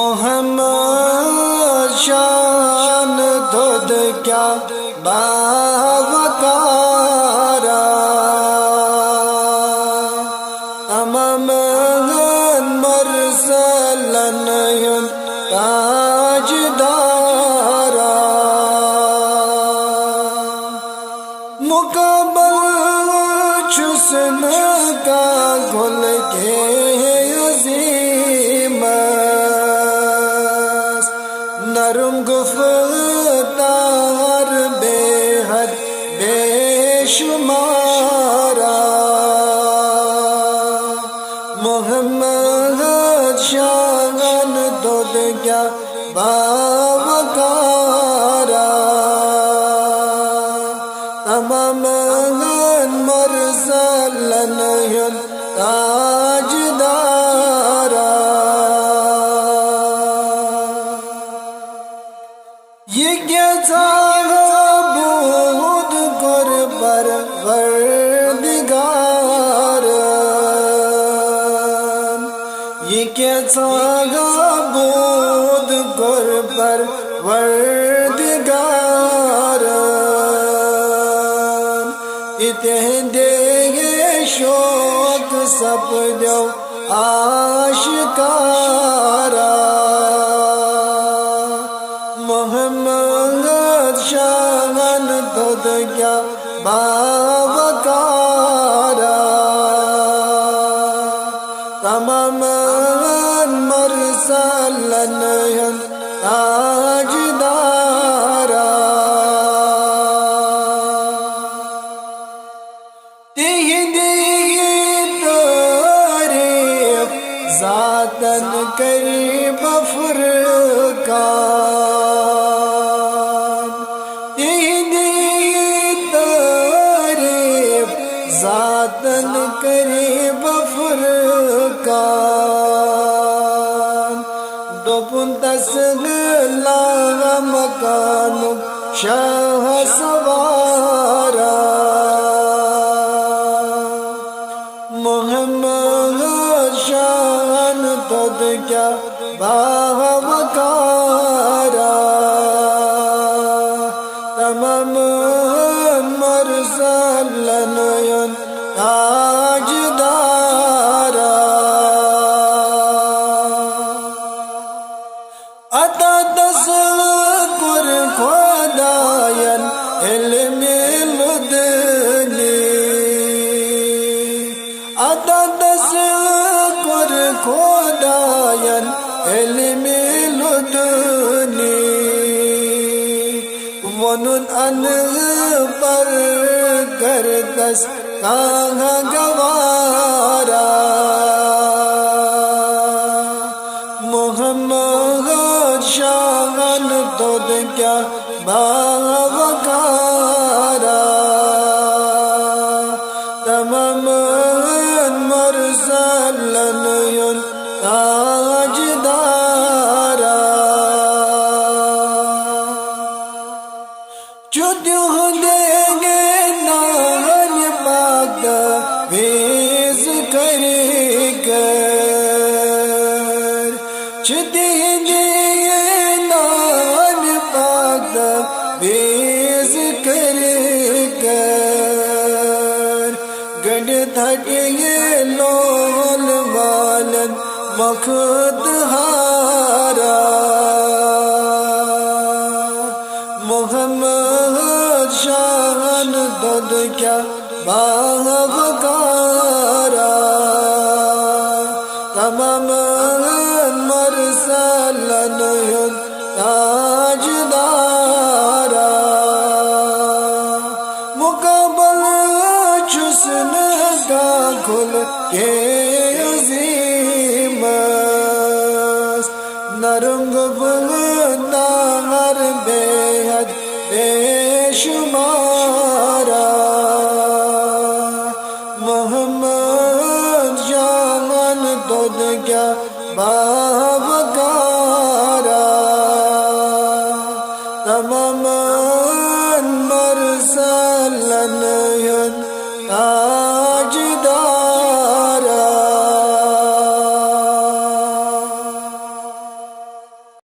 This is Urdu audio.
محمد شان دود کیا باوقارا تمام مرسلن تاجدارا مقابل حسن کا گل کے عظیم نرم گفتار بے حد بے شمارا محمد شان دود کیا باوقارا تمام مرسلن تاجدارا یہ کیا تھا بود کر پروردگار یہ کیا تھا بود کر پروردگار اتحدے شوق سب جو آشکارا محمد شان دود کیا باوقارا تمام مرسلن تاجدارا ذاتن قریب فرقان تیری تعریف ذاتن قریب فرقان دوپن تسغلا مکان شاہ سوارا محمد شان دود کیا باوقارا تمام مرسلن تاجدارا عطا تذکر خداین علم لدنی عطا تذکر خداین علم لدنی ونن ان پر کردس کہاں گوارا محمد شان دود کیا باوقارا تمام مرسلن تاجدارا چودیو دیں گے نان پاک ویز کر کر چودیو دیں گے نان پاک ویز کر کر گڑ تھٹے لول والن مخت ہارا محمد شان دود کیا باوقارا تمام مرسلن تاجدارا مقابل حسن کا کھل کے عظیم نرم گفتار بے حد بے شمارا محمد شان دود کیا باوقارا تمام مرسلن آ